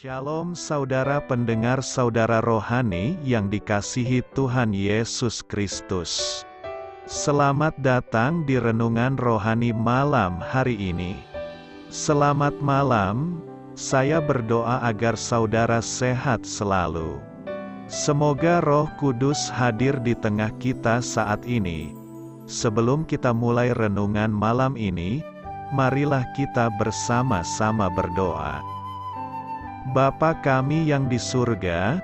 Shalom saudara pendengar saudara rohani yang dikasihi Tuhan Yesus Kristus. Selamat datang di renungan rohani malam hari ini. Selamat malam, saya berdoa agar saudara sehat selalu. Semoga Roh Kudus hadir di tengah kita saat ini. Sebelum kita mulai renungan malam ini, marilah kita bersama-sama berdoa. Bapa kami yang di surga,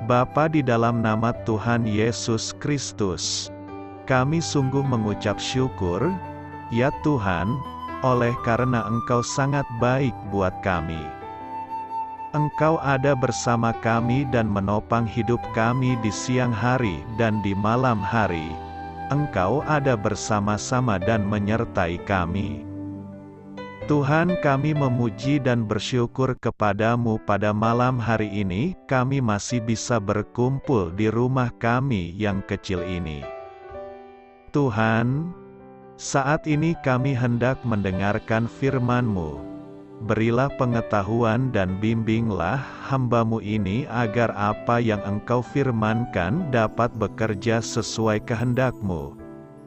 Bapa di dalam nama Tuhan Yesus Kristus, kami sungguh mengucap syukur, ya Tuhan, oleh karena Engkau sangat baik buat kami. Engkau ada bersama kami dan menopang hidup kami di siang hari dan di malam hari. Engkau ada bersama-sama dan menyertai kami. Tuhan, kami memuji dan bersyukur kepadamu pada malam hari ini, kami masih bisa berkumpul di rumah kami yang kecil ini. Tuhan, saat ini kami hendak mendengarkan firman-Mu. Berilah pengetahuan dan bimbinglah hamba-Mu ini agar apa yang Engkau firmankan dapat bekerja sesuai kehendak-Mu.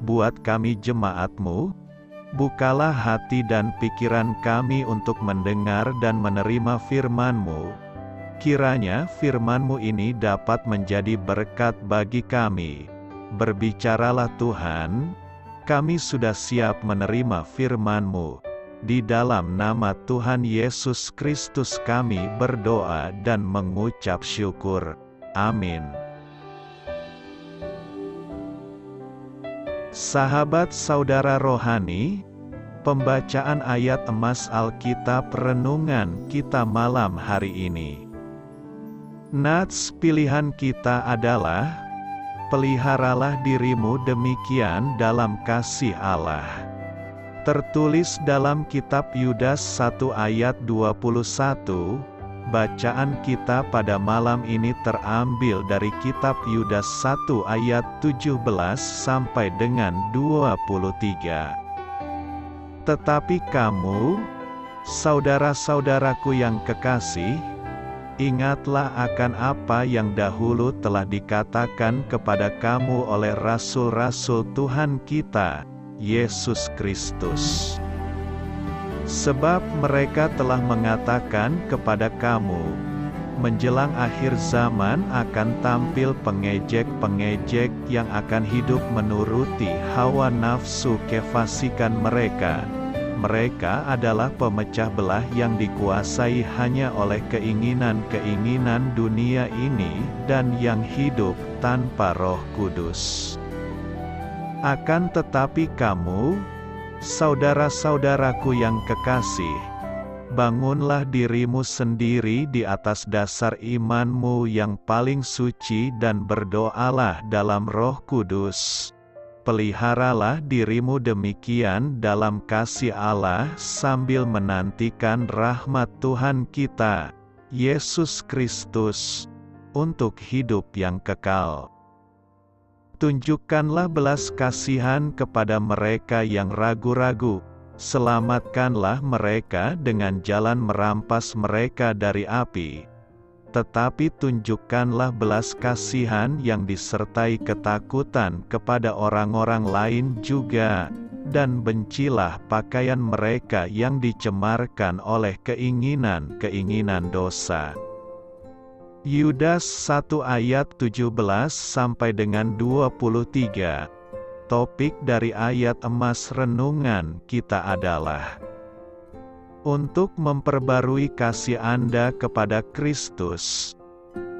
Buat kami jemaat-Mu, bukalah hati dan pikiran kami untuk mendengar dan menerima firman-Mu. Kiranya firman-Mu ini dapat menjadi berkat bagi kami. Berbicaralah Tuhan, kami sudah siap menerima firman-Mu. Di dalam nama Tuhan Yesus Kristus kami berdoa dan mengucap syukur. Amin. Sahabat saudara rohani, pembacaan ayat emas Alkitab renungan kita malam hari ini. Nats pilihan kita adalah, peliharalah dirimu demikian dalam kasih Allah. Tertulis dalam kitab Yudas 1 ayat 21, bacaan kita pada malam ini terambil dari kitab Yudas 1 ayat 17 sampai dengan 23. Tetapi kamu, saudara-saudaraku yang kekasih, ingatlah akan apa yang dahulu telah dikatakan kepada kamu oleh rasul-rasul Tuhan kita, Yesus Kristus. Sebab mereka telah mengatakan kepada kamu, menjelang akhir zaman akan tampil pengejek-pengejek yang akan hidup menuruti hawa nafsu kefasikan mereka. Mereka adalah pemecah belah yang dikuasai hanya oleh keinginan-keinginan dunia ini dan yang hidup tanpa Roh Kudus. Akan tetapi kamu, saudara-saudaraku yang kekasih, bangunlah dirimu sendiri di atas dasar imanmu yang paling suci dan berdoalah dalam Roh Kudus. Peliharalah dirimu demikian dalam kasih Allah sambil menantikan rahmat Tuhan kita, Yesus Kristus, untuk hidup yang kekal. Tunjukkanlah belas kasihan kepada mereka yang ragu-ragu, selamatkanlah mereka dengan jalan merampas mereka dari api. Tetapi tunjukkanlah belas kasihan yang disertai ketakutan kepada orang-orang lain juga, dan bencilah pakaian mereka yang dicemarkan oleh keinginan-keinginan dosa. Yudas 1 ayat 17 sampai dengan 23. Topik dari ayat emas renungan kita adalah untuk memperbarui kasih Anda kepada Kristus.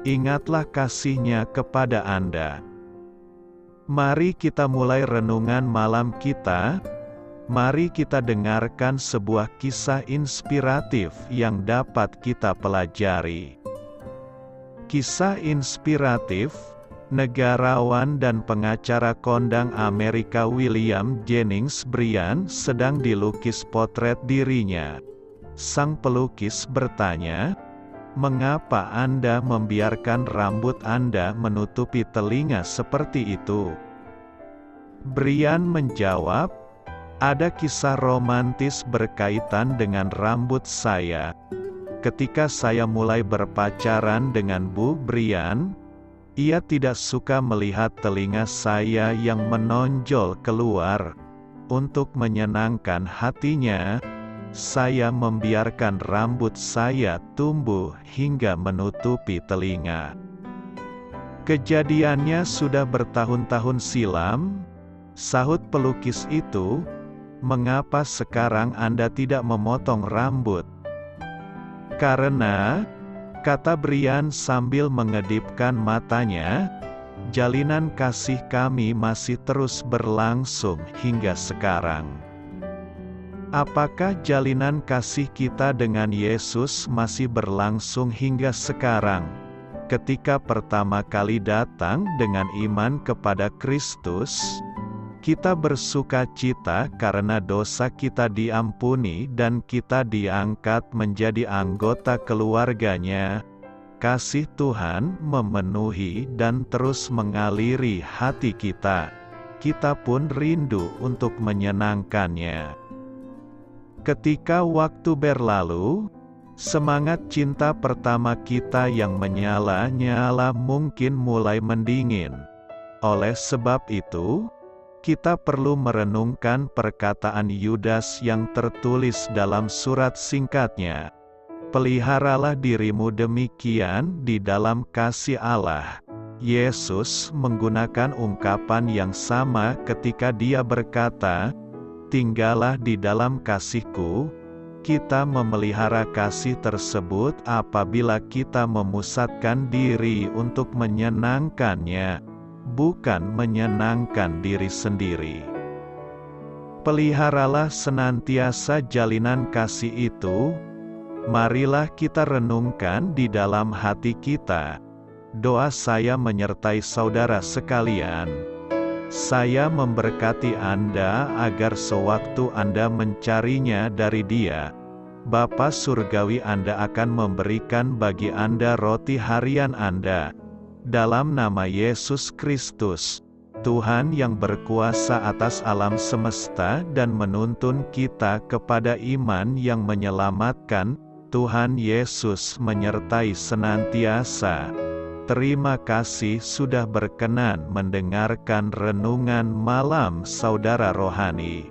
Ingatlah kasih-Nya kepada Anda. Mari kita mulai renungan malam kita. Mari kita dengarkan sebuah kisah inspiratif yang dapat kita pelajari. Kisah inspiratif, negarawan dan pengacara kondang Amerika William Jennings Bryan sedang dilukis potret dirinya. Sang pelukis bertanya, "Mengapa Anda membiarkan rambut Anda menutupi telinga seperti itu?" Bryan menjawab, "Ada kisah romantis berkaitan dengan rambut saya. ketika saya mulai berpacaran dengan Bu Brian, ia tidak suka melihat telinga saya yang menonjol keluar. Untuk menyenangkan hatinya, saya membiarkan rambut saya tumbuh hingga menutupi telinga. Kejadiannya sudah bertahun-tahun silam, sahut pelukis itu. Mengapa sekarang Anda tidak memotong rambut? Karena, kata Brian sambil mengedipkan matanya, jalinan kasih kami masih terus berlangsung hingga sekarang. Apakah jalinan kasih kita dengan Yesus masih berlangsung hingga sekarang? Ketika pertama kali datang dengan iman kepada Kristus, kita bersuka cita karena dosa kita diampuni dan kita diangkat menjadi anggota keluarganya. Kasih Tuhan memenuhi dan terus mengaliri hati kita. Kita pun rindu untuk menyenangkannya. Ketika waktu berlalu, semangat cinta pertama kita yang menyala-nyala mungkin mulai mendingin. Oleh sebab itu, kita perlu merenungkan perkataan Yudas yang tertulis dalam surat singkatnya. Peliharalah dirimu demikian di dalam kasih Allah. Yesus menggunakan ungkapan yang sama ketika dia berkata, "Tinggallah di dalam kasihku." Kita memelihara kasih tersebut apabila kita memusatkan diri untuk menyenangkannya, bukan menyenangkan diri sendiri. Peliharalah senantiasa jalinan kasih itu. Marilah kita renungkan di dalam hati kita. Doa saya menyertai saudara sekalian. Saya memberkati Anda agar sewaktu Anda mencarinya dari Dia, Bapa Surgawi Anda akan memberikan bagi Anda roti harian Anda. Dalam nama Yesus Kristus, Tuhan yang berkuasa atas alam semesta dan menuntun kita kepada iman yang menyelamatkan, Tuhan Yesus menyertai senantiasa. Terima kasih sudah berkenan mendengarkan renungan malam saudara rohani.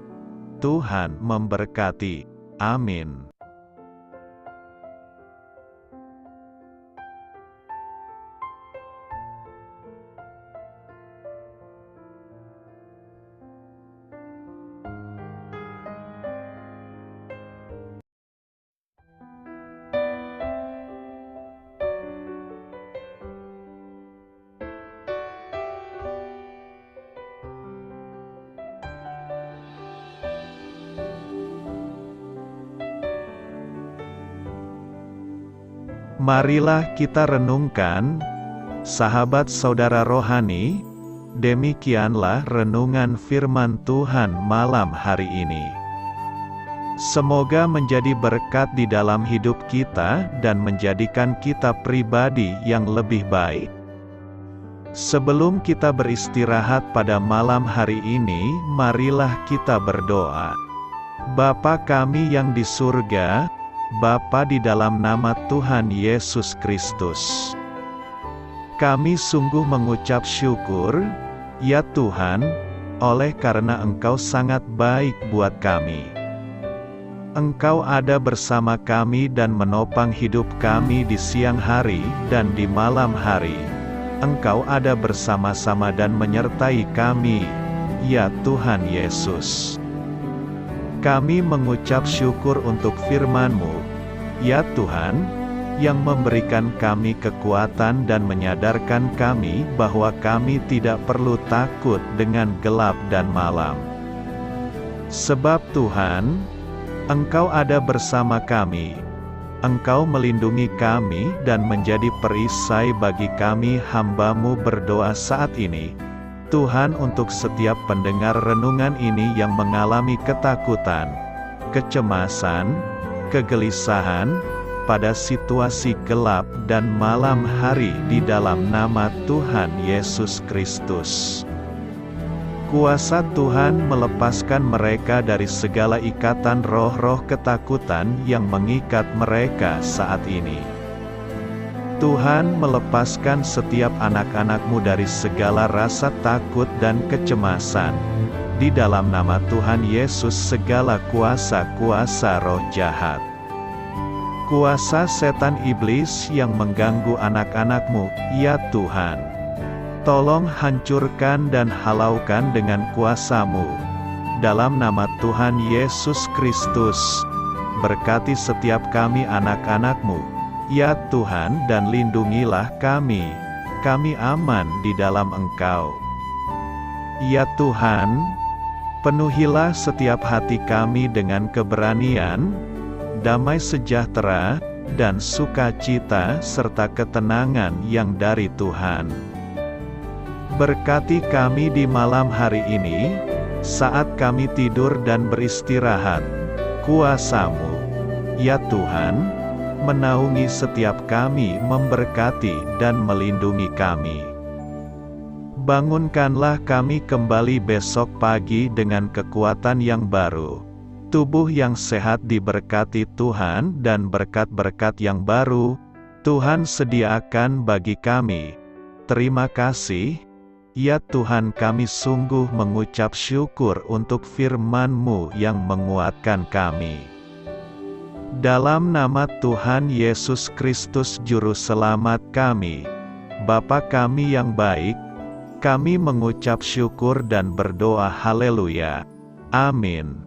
Tuhan memberkati. Amin. Marilah kita renungkan, sahabat saudara rohani, demikianlah renungan firman Tuhan malam hari ini. Semoga menjadi berkat di dalam hidup kita dan menjadikan kita pribadi yang lebih baik. Sebelum kita beristirahat pada malam hari ini, marilah kita berdoa. Bapa kami yang di surga, Bapa di dalam nama Tuhan Yesus Kristus, kami sungguh mengucap syukur, ya Tuhan, oleh karena Engkau sangat baik buat kami. Engkau ada bersama kami dan menopang hidup kami di siang hari dan di malam hari. Engkau ada bersama-sama dan menyertai kami, ya Tuhan Yesus. Kami mengucap syukur untuk firman-Mu, ya Tuhan, yang memberikan kami kekuatan dan menyadarkan kami bahwa kami tidak perlu takut dengan gelap dan malam. Sebab Tuhan, Engkau ada bersama kami. Engkau melindungi kami dan menjadi perisai bagi kami hamba-Mu berdoa saat ini. Tuhan, untuk setiap pendengar renungan ini yang mengalami ketakutan, kecemasan, kegelisahan, pada situasi gelap dan malam hari di dalam nama Tuhan Yesus Kristus. Kuasa Tuhan melepaskan mereka dari segala ikatan roh-roh ketakutan yang mengikat mereka saat ini. Tuhan melepaskan setiap anak-anak-Mu dari segala rasa takut dan kecemasan. Di dalam nama Tuhan Yesus segala kuasa-kuasa roh jahat, kuasa setan iblis yang mengganggu anak-anak-Mu, ya Tuhan, tolong hancurkan dan halaukan dengan kuasa-Mu. Dalam nama Tuhan Yesus Kristus, berkati setiap kami anak-anak-Mu, ya Tuhan, dan lindungilah kami. Kami aman di dalam Engkau. Ya Tuhan, penuhilah setiap hati kami dengan keberanian, damai sejahtera, dan sukacita serta ketenangan yang dari Tuhan. Berkati kami di malam hari ini, saat kami tidur dan beristirahat. Kuasa-Mu, ya Tuhan, menaungi setiap kami, memberkati dan melindungi kami. Bangunkanlah kami kembali besok pagi dengan kekuatan yang baru, tubuh yang sehat diberkati Tuhan, dan berkat-berkat yang baru Tuhan sediakan bagi kami. Terima kasih, ya Tuhan, kami sungguh mengucap syukur untuk firman-Mu yang menguatkan kami. Dalam nama Tuhan Yesus Kristus Juru Selamat kami, Bapa kami yang baik, kami mengucap syukur dan berdoa haleluya. Amin.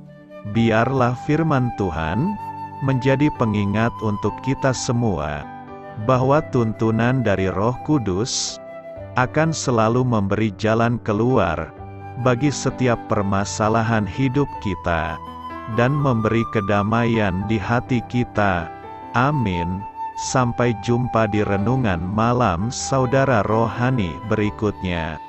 Biarlah firman Tuhan menjadi pengingat untuk kita semua, bahwa tuntunan dari Roh Kudus akan selalu memberi jalan keluar bagi setiap permasalahan hidup kita, dan memberi kedamaian di hati kita. Amin. Sampai jumpa di renungan malam saudara rohani berikutnya.